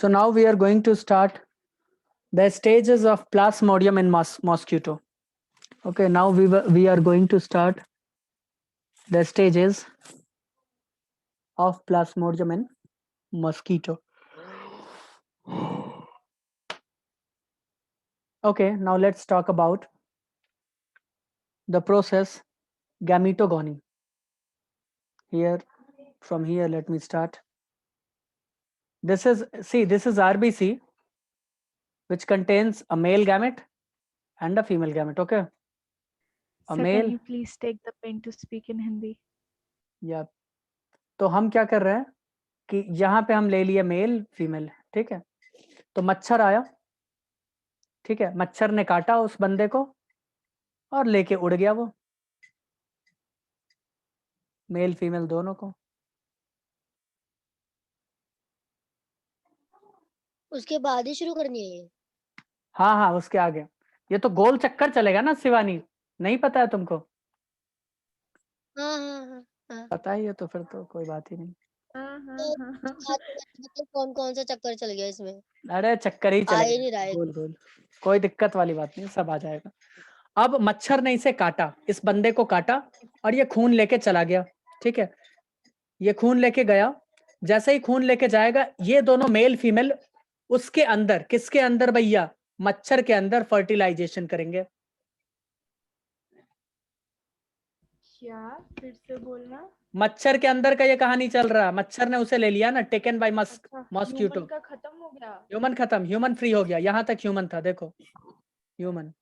So now we are going to start the stages of Plasmodium in mosquito. Okay, now we are going to start the stages of Plasmodium in mosquito. Okay, now let's talk about the process gametogony. Here, from here, let me start. This is RBC, which contains a male gamete and a female gamete. Okay. A Sir, male. can you please take the pen to speak in Hindi? Yeah. तो हम क्या कर रहे हैं कि यहाँ पे हम ले लिए मेल फीमेल, ठीक है। तो मच्छर आया, ठीक है, मच्छर ने काटा उस बंदे को और लेके उड़ गया वो, मेल फीमेल दोनों को। उसके बाद ही शुरू करनी है ये? हाँ हाँ, उसके आगे ये तो गोल चक्कर चलेगा ना शिवानी, नहीं पता है तुमको? हाँ हाँ हाँ हाँ। पता ही है तो फिर तो कोई बात ही नहीं। तो कौन कौन सा चक्कर चल गया इसमें? अरे चक्कर ही आ ही चलेगा नहीं रहा है। गोल गोल, कोई दिक्कत वाली बात नहीं, सब आ जाएगा। अब मच्छर ने इसे काटा, इस बंदे को काटा और ये खून लेके चला गया, ठीक है। ये खून लेके गया, जैसे ही खून लेके जाएगा ये दोनों मेल फीमेल उसके अंदर, किसके अंदर भैया? मच्छर के अंदर फर्टिलाइजेशन करेंगे। क्या? फिर से बोलना। मच्छर के अंदर का ये कहानी चल रहा, मच्छर ने उसे ले लिया ना, टेकन बाय मॉस्क्यूटो। ह्यूमन का खत्म हो गया, ह्यूमन खत्म, ह्यूमन फ्री हो गया, यहां तक ह्यूमन था, देखो ह्यूमन।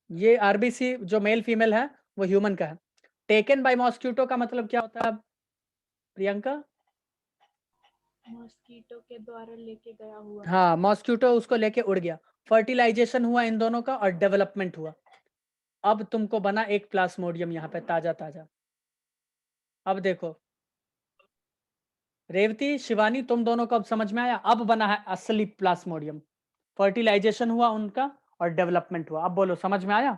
ये आरबीसी जो मेल फीमेल है वो ह्यूमन का है। टेकन बाय मॉस्क्यूटो का मतलब क्या होता है प्रियंका? मॉस्किटो के द्वारा लेके गया हुआ। हाँ, मॉस्क्यूटो उसको लेके उड़ गया, फर्टिलाइजेशन हुआ इन दोनों का और डेवलपमेंट हुआ। अब तुमको बना एक प्लास्मोडियम यहाँ पे ताजा ताजा। अब देखो रेवती, शिवानी, तुम दोनों को अब समझ में आया, अब बना है असली प्लास्मोडियम, फर्टिलाइजेशन हुआ उनका और डेवलपमेंट हुआ। अब बोलो समझ में आया?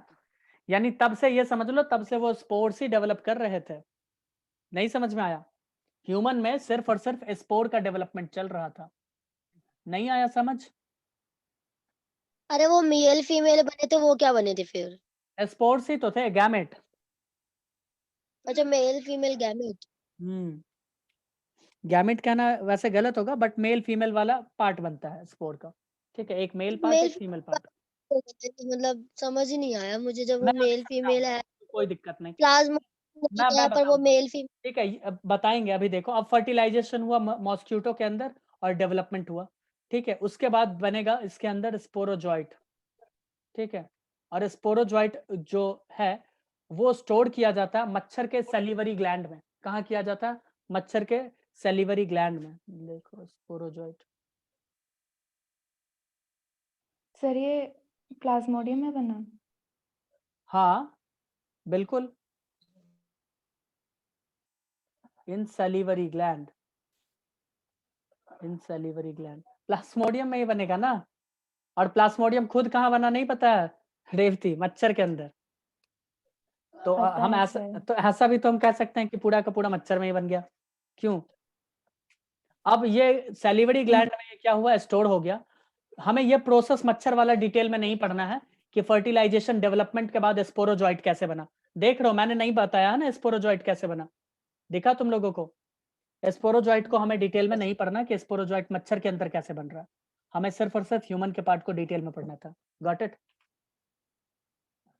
यानी तब से ये समझ लो, तब से वो स्पोर्स ही डेवलप कर रहे थे। नहीं समझ में आया? ह्यूमन में सिर्फ और सिर्फ स्पोर का डेवलपमेंट चल रहा था। नहीं आया समझ? अरे वो मेल फीमेल बने थे, वो क्या बने थे फिर? स्पोर्स ही तो थे, गैमेट। अच्छा, मेल फीमेल गैमेट। गैमेट कहना वैसे गलत होगा, बट मेल फीमेल वाला पार्ट बनता है स्पोर का, ठीक है। एक मेल पार्ट, एक फीमेल पार्ट। मतलब समझ ही नहीं आया मुझे, जब वो मैं मेल फीमेल है, कोई दिक्कत नहीं, प्लाज्मा मैं पर वो मेल फीमेल। ठीक है, अब बताएंगे। अभी देखो, अब फर्टिलाइजेशन हुआ मॉस्क्यूटो के अंदर और डेवलपमेंट हुआ, ठीक है। उसके बाद बनेगा इसके अंदर स्पोरोजॉइट, ठीक है। और स्पोरोजॉइट जो है वो स्टोर किया जाता है मच्छर के सेलिवरी ग्लैंड में। कहाँ किया जाता है? मच्छर के सेलिवरी ग्लैंड में। देखो स्पोरोजॉइट। सर ये प्लाज्मोडियम में बना? हाँ बिल्कुल, इन सेलिवरी ग्लैंड, इन सेलिवरी ग्लैंड प्लास्मोडियम में ही बनेगा ना। और प्लास्मोडियम खुद कहाँ बना नहीं पता है रेवती? मच्छर के अंदर। तो पता हम है ऐसा, सर। तो ऐसा भी तो हम कह सकते हैं कि पूरा का पूरा मच्छर में ही बन गया। क्यों? अब ये सेलिवरी ग्लैंड में क्या हुआ? स्टोर हो गया। हमें ये प्रोसेस मच्छर वाला डिटेल में नहीं पढ़ना है कि फर्टिलाइजेशन डेवलपमेंट के बाद स्पोरोजॉइट कैसे बना। देख रहे हो मैंने नहीं बताया ना स्पोरोजॉइट कैसे बना, दिखा तुम लोगों को? स्पोरोजॉइट को हमें डिटेल में नहीं पढ़ना कि स्पोरोजॉइट मच्छर के अंदर कैसे बन रहा है, हमें सिर्फ और सिर्फ ह्यूमन के पार्ट को डिटेल में पढ़ना था। Got it?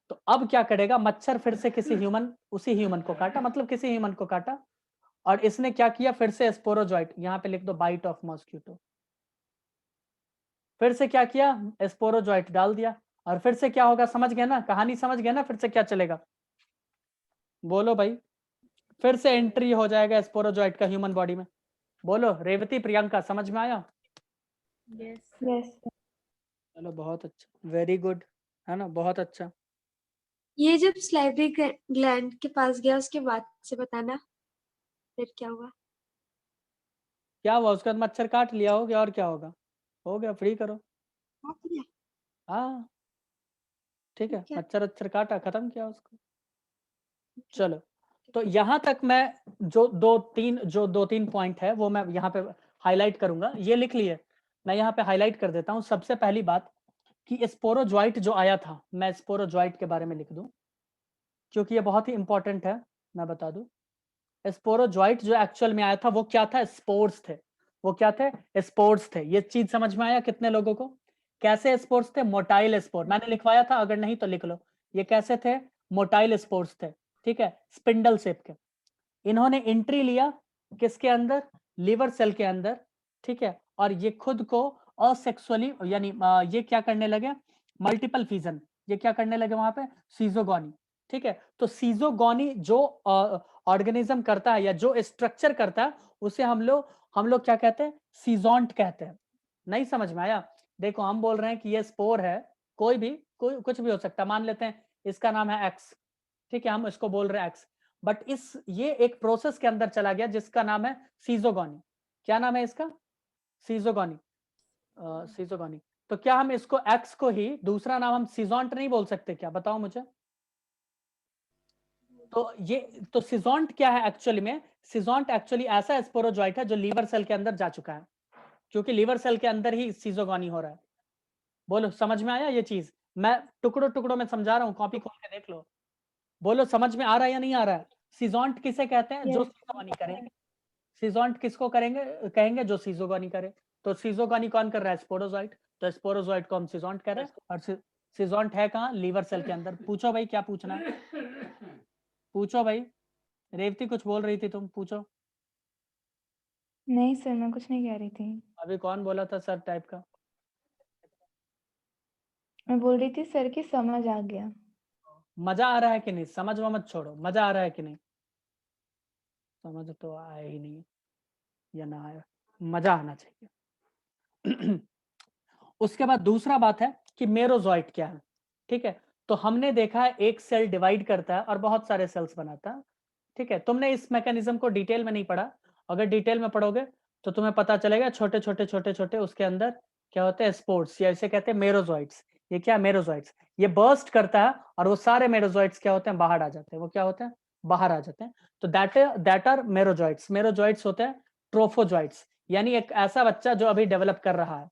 तो अब क्या करेगा मच्छर? फिर से किसी ह्यूमन, उसी ह्यूमन को काटा, मतलब किसी ह्यूमन को काटा, और इसने क्या किया? फिर से स्पोरोजॉइट, यहाँ पे लिख दो बाइट ऑफ मॉस्क्यूटो। फिर से क्या किया? स्पोरोजॉइट डाल दिया। और फिर से क्या होगा? समझ गए ना कहानी? समझ गए ना फिर से क्या चलेगा? बोलो भाई। फिर से एंट्री हो जाएगा स्पोरोजॉइट का ह्यूमन बॉडी में। बोलो रेवती, प्रियंका, समझ में आया? Yes yes. चलो बहुत अच्छा, वेरी गुड, है ना, बहुत अच्छा। ये जब स्लाइवरी ग्लैंड के पास गया उसके बाद से बताना फिर क्या हुआ? क्या हुआ? उसका मच्छर काट लिया, हो गया, और क्या होगा? हो गया, फ्री करो। काट लिया? हाँ ठीक है, ठीक है। मच्छर अच्छर काटा, खत्म किया उसको। चलो, तो यहां तक मैं जो दो तीन पॉइंट है वो मैं यहाँ पे हाईलाइट करूंगा, ये लिख लिए, मैं यहाँ पे हाईलाइट कर देता हूँ। सबसे पहली बात कि स्पोरोजॉइट जो आया था, मैं स्पोरोजॉइट के बारे में लिख दूं क्योंकि ये बहुत ही इंपॉर्टेंट है, मैं बता दूं। स्पोरोजॉइट जो एक्चुअल में आया था वो क्या था? स्पोर्स थे। वो क्या थे? स्पोर्स थे। ये चीज समझ में आया कितने लोगों को? कैसे स्पोर्स थे? मोटाइल स्पोर, मैंने लिखवाया था, अगर नहीं तो लिख लो। ये कैसे थे? मोटाइल स्पोर्स थे, ठीक है, स्पिंडल शेप के। इन्होंने एंट्री लिया किसके अंदर? लीवर सेल के अंदर, ठीक है, और ये खुद को असेक्सुअली यानी ये क्या करने लगे? मल्टीपल फिजन, ये क्या करने लगे वहां पे? सीजोगोनी, ठीक है। तो सीजोगोनी जो ऑर्गेनिज्म करता है या जो स्ट्रक्चर करता है उसे हम लोग क्या कहते हैं? सीजोंट कहते हैं। नहीं समझ में आया? देखो हम बोल रहे हैं कि ये स्पोर है, कोई कुछ भी हो सकता है, मान लेते हैं इसका नाम है एक्स, ठीक है, हम इसको बोल रहे हैं एक्स, बट ये एक प्रोसेस के अंदर चला गया जिसका नाम है सीजोगोनी। क्या नाम है इसका? सीजोगोनी। सीजोगोनी। तो क्या हम इसको एक्स को ही दूसरा नाम हम सीजोंट नहीं बोल सकते क्या? बताओ मुझे। तो सीजोंट क्या है एक्चुअली में? सीजोंट एक्चुअली ऐसा स्पोरोजॉइट है जो लीवर सेल के अंदर जा चुका है, क्योंकि लीवर सेल के अंदर ही सीजोगोनी हो रहा है। बोलो समझ में आया ये चीज? मैं टुकड़ों टुकड़ों में समझा रहा हूँ, कॉपी खोल के देख लो। बोलो समझ में आ रहा है या नहीं आ रहा है? सीजोंट किसे कहते हैं? जो Yes. सीजोगोनी करे। सीजोंट किसको कहेंगे? जो सीजोगोनी करे। तो सीजोगोनी कौन कर रहा है? स्पोरोजॉइट। तो स्पोरोजॉइट को हम सीजोंट कह रहे हैं, और सीजोंट है कहाँ? लीवर सेल के अंदर। पूछो भाई क्या पूछना है, पूछो भाई। रेवती कुछ बोल रही थी, तुम पूछो। नहीं सर, मैं कुछ नहीं कह रही थी। अभी कौन बोला था सर टाइप का? मैं बोल रही थी सर की समझ आ गया। मजा आ रहा है कि नहीं? समझ मत छोड़ो, मजा आ रहा है कि नहीं? समझ तो आया ही नहीं, या ना आया, मजा आना चाहिए। उसके बाद दूसरा बात है कि मेरोजॉइट क्या है, ठीक है। तो हमने देखा है एक सेल डिवाइड करता है और बहुत सारे सेल्स बनाता है, ठीक है। तुमने इस मैकेनिज्म को डिटेल में नहीं पढ़ा, अगर डिटेल में पढ़ोगे तो तुम्हें पता चलेगा छोटे छोटे छोटे छोटे उसके अंदर क्या होते हैं? स्पोर्स, या इसे कहते हैं मेरोजॉइट्स। ये क्या? मेरोजॉइट्स। ये बर्स्ट करता है और वो सारे मेरोजॉइट्स क्या होते हैं? बाहर आ जाते हैं। वो क्या होते हैं? बाहर आ जाते हैं। तो दैट आर मेरोजॉइट्स। मेरोजॉइट्स होते हैं ट्रोफोजॉइट्स, यानी एक ऐसा बच्चा जो अभी डेवलप कर रहा है,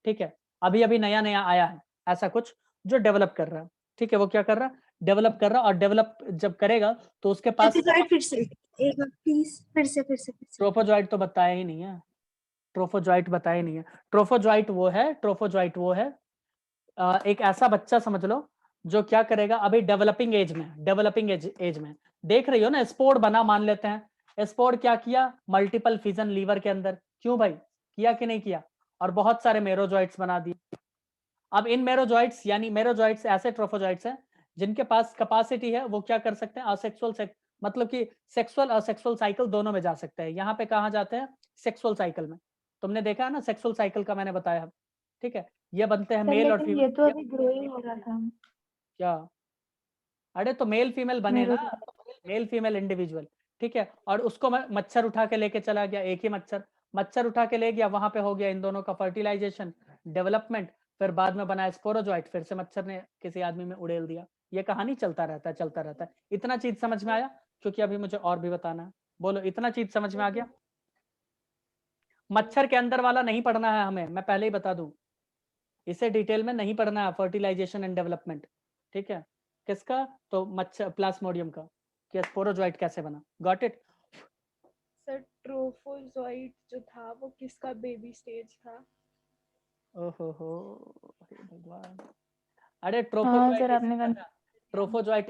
ठीक है, अभी अभी नया नया आया है, ऐसा कुछ जो डेवलप कर रहा है, ठीक है। वो क्या कर रहा है? डेवलप कर रहा है, और डेवलप जब करेगा तो उसके पास फिर से एक बार प्लीज, फिर से ट्रोफोजॉइट तो बताया ही नहीं है, ट्रोफोजॉइट बताया ही नहीं है। ट्रोफोजॉइट वो है एक ऐसा बच्चा समझ लो जो क्या करेगा? अभी डेवलपिंग एज में, एज में देख रही हो ना, स्पोर बना, मान लेते हैं स्पोर क्या किया? मल्टीपल फिजन लीवर के अंदर। क्यों भाई? किया कि नहीं किया? और बहुत सारे मेरोजॉइट्स बना दिए। अब इन मेरोजॉइट्स यानी मेरोजॉइट्स ऐसे ट्रोफोजॉइट्स हैं जिनके पास कैपेसिटी है, वो क्या कर सकते हैं? असेक्सुअल मतलब कि सेक्सुअल असेक्सुअल साइकिल दोनों में जा सकते हैं। यहाँ पे कहाँ जाते हैं? सेक्सुअल साइकिल में। तुमने देखा है ना सेक्सुअल साइकिल का, मैंने बताया, ठीक है। ये बनते हैं सर मेल और लेकिन फीमेल। ये तो अभी ग्रो ही हो रहा था। क्या? अरे तो मेल फीमेल बने मेरे ना, मेल फीमेल इंडिविजुअल, ठीक है। और उसको मच्छर उठा के लेके चला गया, एक ही मच्छर उठा के ले गया, वहां पे हो गया इन दोनों का फर्टिलाइजेशन, डेवलपमेंट, फिर बाद में बनाया स्पोरोजॉइट, फिर से मच्छर ने किसी आदमी में उड़ेल दिया। ये कहानी चलता रहता है। इतना चीज समझ में आया? क्योंकि अभी मुझे और भी बताना है। बोलो इतना चीज समझ में आ गया? मच्छर के अंदर वाला नहीं पढ़ना है हमें, मैं पहले ही बता दूं, इसे डिटेल में नहीं पढ़ना है, फर्टिलाइजेशन एंड डेवलपमेंट, ठीक है। किसका? तो मच्छर प्लाज्मोडियम का, कि स्पोरोजॉइट कैसे बना। Got it? सर ट्रोफोजॉइट जो था वो किसका बेबी स्टेज था? ओहो हो, हे भगवान। अरे हाँ ट्रोफोजॉइट सर, इसी आपने का था। ट्रोफोजॉइट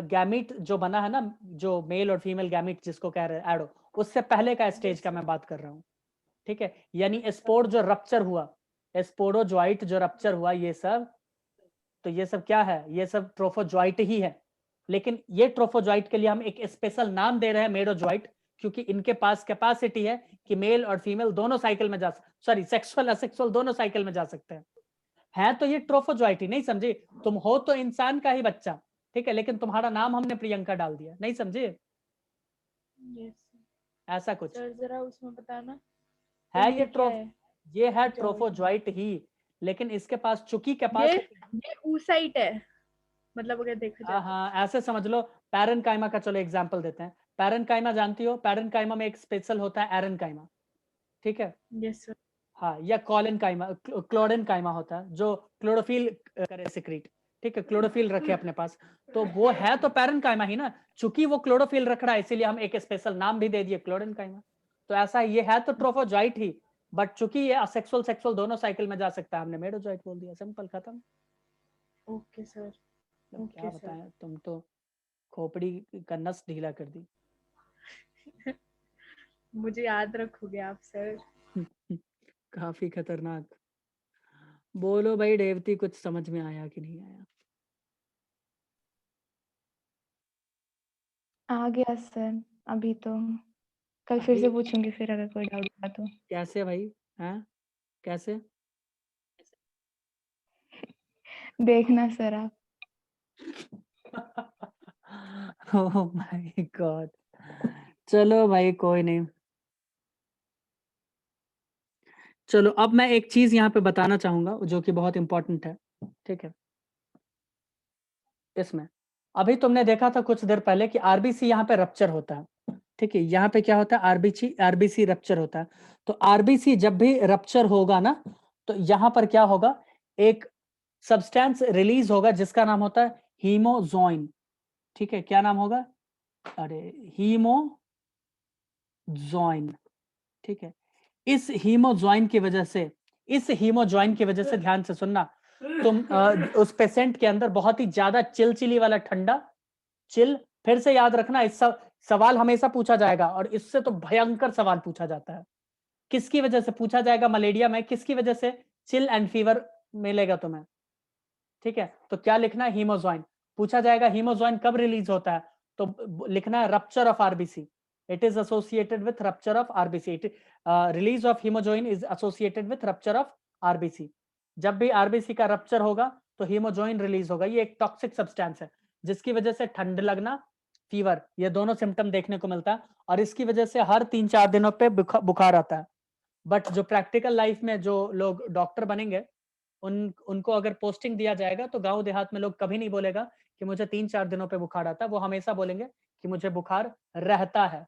गैमीट जो बना है ना, जो मेल और फीमेल गैमीट जिसको कह रहे हैं एडो, उससे पहले का स्टेज का मैं बात कर रहा हूँ, ठीक है। यानी स्पोर जो रप्चर हुआ, स्पोरोजॉइट जो रप्चर हुआ, ये सब, तो ये सब क्या है? ये सब ट्रोफोजॉइट ही है। लेकिन ये ट्रोफोजॉइट के लिए हम एक स्पेशल नाम दे रहे हैं मेरोजॉइट, क्योंकि इनके पास कैपेसिटी है कि मेल और फीमेल दोनों साइकिल में सॉरी सेक्सुअल असेक्सुअल दोनों साइकिल में जा सकते हैं तो ये ट्रोफोजॉइट ही। नहीं समझे? तुम हो तो इंसान का ही बच्चा, ठीक है, लेकिन तुम्हारा नाम हमने प्रियंका डाल दिया, नहीं समझे? यस ऐसा कुछ सर, जरा उसमें बताना। तो है। ये है जॉइंट। ट्रोफोजॉइट ही, लेकिन इसके पास चूंकि ये कैपेसिटी, ये ऊसाइट है, मतलब अगर देखा जाए हाँ तो। हाँ ऐसे समझ लो। पैरेनकाइमा का चलो एग्जांपल देते हैं। पैरेनकाइमा जानती हो? पैरेनकाइमा में एक स्पेशल होता है एरेनकाइमा, ठीक है, यस सर। हाँ, या कॉलिन काइमा, क्लोरिन काइमा होता है जो क्लोरोफिल करे सिक्रीट, ठीक है, क्लोरोफिल रखे अपने पास, तो वो है तो पैरेन्काइमा ही ना, चूंकि वो क्लोरोफिल रख रहा है इसीलिए हम एक स्पेशल नाम भी दे दिए क्लोरिन काइमा। तो ऐसा ये है तो ट्रोफोजॉइट ही, बट चूंकि ये असेक्सुअल सेक्सुअल दोनों साइकिल में जा सकता है, हमने मेडोजॉइट बोल दिया, सिंपल खत्म। Okay sir. अब क्या ओके सर। बताएं, तुम तो खोपड़ी का नस ढीला कर दी। मुझे याद रखोगे आप सर? काफी खतरनाक। बोलो भाई रेवती, कुछ समझ में आया कि नहीं आया? आ गया सर अभी तो, कल फिर से अभी पूछूंगी फिर अगर कोई डाउट हुआ तो। कैसे भाई, हैं कैसे? देखना सर आप। ओह माय गॉड, चलो भाई कोई नहीं। चलो अब मैं एक चीज यहाँ पे बताना चाहूंगा जो कि बहुत इंपॉर्टेंट है, ठीक है। इसमें अभी तुमने देखा था कुछ देर पहले कि आरबीसी यहाँ पे रप्चर होता है, ठीक है, यहाँ पे क्या होता है, आरबीसी रप्चर होता है। तो आरबीसी जब भी रप्चर होगा ना, तो यहाँ पर क्या होगा, एक सब्सटेंस रिलीज होगा जिसका नाम होता है हीमोजॉइन, ठीक है, क्या नाम होगा, अरे हीमोजॉइन, ठीक है। इस हीमोजॉइन की वजह से ध्यान से सुनना, तुम उस पेशेंट के अंदर बहुत ही ज्यादा चिलचिली वाला ठंडा, चिल, फिर से याद रखना, इस सवाल हमेशा पूछा जाएगा और इससे तो भयंकर सवाल पूछा जाता है। किसकी वजह से पूछा जाएगा मलेरिया में, किसकी वजह से चिल एंड फीवर मिलेगा तुम्हें, ठीक है। तो क्या लिखना है, हीमोजॉइन पूछा जाएगा। हीमोजॉइन कब रिलीज होता है, तो लिखना है rupture of RBC, it is associated with rupture of RBC, release of hemozoin is associated with rupture of RBC. जब भी आरबीसी का रप्चर होगा तो हीमोजॉइन रिलीज होगा। ये एक टॉक्सिक सब्सटेंस है जिसकी वजह से ठंड लगना, फीवर, ये दोनों सिम्टम देखने को मिलता है और इसकी वजह से हर 3-4 दिनों पे बुखार आता है। बट जो प्रैक्टिकल लाइफ में जो लोग डॉक्टर बनेंगे, उनको अगर पोस्टिंग दिया जाएगा तो गांव देहात में लोग कभी नहीं बोलेगा कि मुझे 3-4 दिनों पे बुखार आता है, वो हमेशा बोलेंगे कि मुझे बुखार रहता है,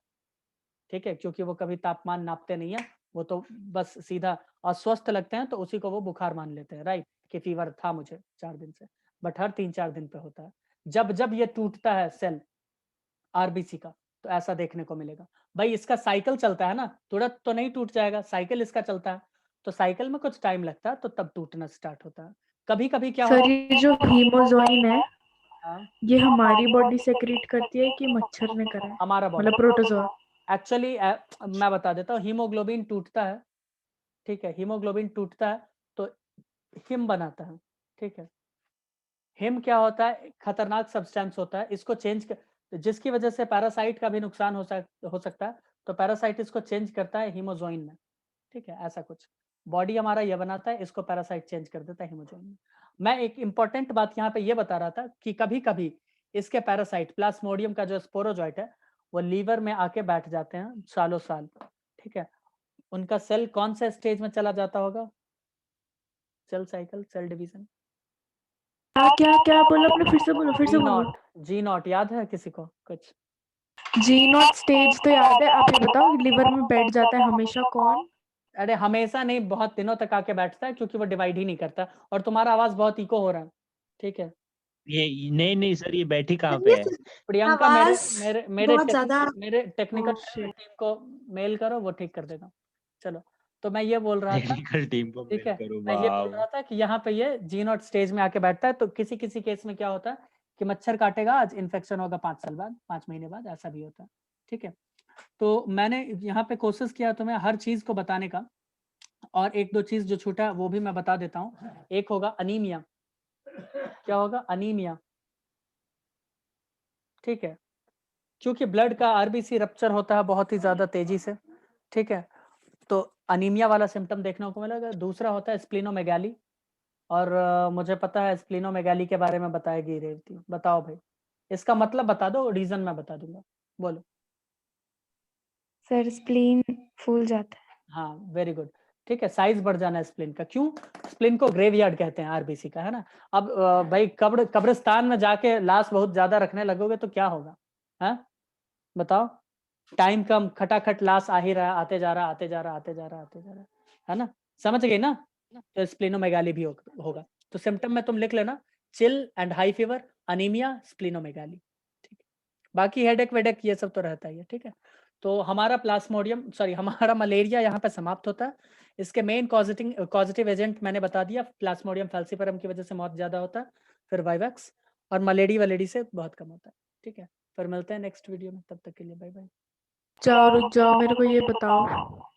ठीक है, क्योंकि वो कभी तापमान नापते नहीं है, वो तो बस सीधा अस्वस्थ लगते हैं तो उसी को वो बुखार मान लेते हैं, राइट, कि फीवर था मुझे 4 दिन से। बट हर 3-4 दिन पे होता है। जब जब ये टूटता है सेल आरबीसी का, तो ऐसा देखने को मिलेगा। भाई इसका साइकिल चलता है ना, तुरंत तो नहीं टूट जाएगा, साइकिल इसका चलता है, तो साइकिल में कुछ टाइम लगता है, तो तब टूटना स्टार्ट होता है। कभी कभी क्या सर होता ये जो हीमोजॉइन है, है, ये हमारी बॉडी सेक्रेट करती है कि मच्छर ने करा है? हमारा बॉडी मतलब प्रोटोजोआ। एक्चुअली, मैं बता देता हूँ, हीमोग्लोबिन टूटता है, ठीक है, हीमोग्लोबिन टूटता है तो हिम बनाता है, ठीक है। हिम क्या होता है, खतरनाक सब्सटेंस होता है, इसको जिसकी वजह से पैरासाइट का भी नुकसान हो सकता है, तो पैरासाइट इसको चेंज करता है हीमोजॉइन में, ठीक है, ऐसा कुछ बॉडी हमारा ये बनाता है, इसको पैरासाइट चेंज कर देता है हीमोजॉइन में। मैं एक इंपॉर्टेंट बात यहाँ पे ये बता रहा था कि कभी कभी इसके पैरासाइट, प्लाज्मोडियम का जो स्पोरोजॉइट है, वो लीवर में आके बैठ जाते हैं सालों साल, ठीक है। उनका सेल कौन से स्टेज में चला जाता होगा, सेल साइकिल, सेल डिवीजन, क्या क्या क्या बोला आपने? फिर से बोलो, फिर से बोलो। जी नॉट याद है किसी को कुछ? जी नॉट स्टेज तो याद है, आप ये बताओ लिवर में बैठ जाता है हमेशा कौन? अरे हमेशा नहीं, बहुत दिनों तक आके बैठता है क्योंकि वो डिवाइड ही नहीं करता। और तुम्हारा आवाज बहुत इको हो रहा है, ठीक है। ये नहीं सर, ये बैठी कहाँ पे है? प्रियंका, मेरे आवाज मेरे मेरे बहुत ज्यादा। मेरे टेक्निकल Oh, shit. टीम को मेल करो, वो ठीक कर देगा। चलो, तो मैं ये बोल रहा था, टेक्निकल टीम को ठीक मेल है, करो, मैं ये बोल वाह। रहा था कि यहाँ पे ये जी नॉट स्टेज में आके बैठता है, तो किसी किसी केस में क्या होता है कि मच्छर काटेगा आज, इन्फेक्शन होगा 5 साल बाद, 5 महीने बाद, ऐसा भी होता है, ठीक है। तो मैंने यहाँ पे कोशिश किया तुम्हें हर चीज को बताने का, और एक दो चीज जो छूटा है वो भी मैं बता देता हूँ। एक होगा अनीमिया, क्या होगा, अनीमिया, ठीक है, क्योंकि ब्लड का आरबीसी रप्चर होता है बहुत ही ज्यादा तेजी से, ठीक है, तो अनीमिया वाला सिम्टम देखने को मिलेगा। दूसरा होता है स्प्लीनोमेगाली, और मुझे पता है स्प्लीनोमेगाली के बारे में बताएगी रेवती, बताओ भाई, इसका मतलब बता दो, रीजन मैं बता दूंगा, बोलो। सर स्प्लीन फूल जाता है। हाँ वेरी गुड, ठीक है, साइज बढ़ जाना है स्प्लीन का। क्यों? स्प्लीन को ग्रेवयार्ड कहते हैं आरबीसी का, है ना। अब भाई कब्रिस्तान में जाके लाश बहुत ज्यादा रखने लगोगे तो क्या होगा, है बताओ। टाइम कम, खटाखट लाश आ ही रहा है, आते जा रहा है ना, समझ गए ना? तो स्प्लीनोमेगाली भी होगा। तो सिम्टम में तुम लिख लेना chill and high fever, anaemia, splenomegaly, ठीक है। बाकी हेडेक वेडेक ये सब तो रहता ही है, ठीक है। तो हमारा प्लाज्मोडियम हमारा मलेरिया यहाँ पे समाप्त होता है। इसके मेन कॉजेटिव एजेंट मैंने बता दिया, प्लाज्मोडियम फैल्सिफरम की वजह से मौत ज्यादा होता है, फिर वाइवैक्स, और मलेडी से बहुत कम होता है, ठीक है। फिर मिलते हैं नेक्स्ट वीडियो में, तब तक के लिए बाय बाय। जाओ रुक जाओ, मेरे को ये बताओ।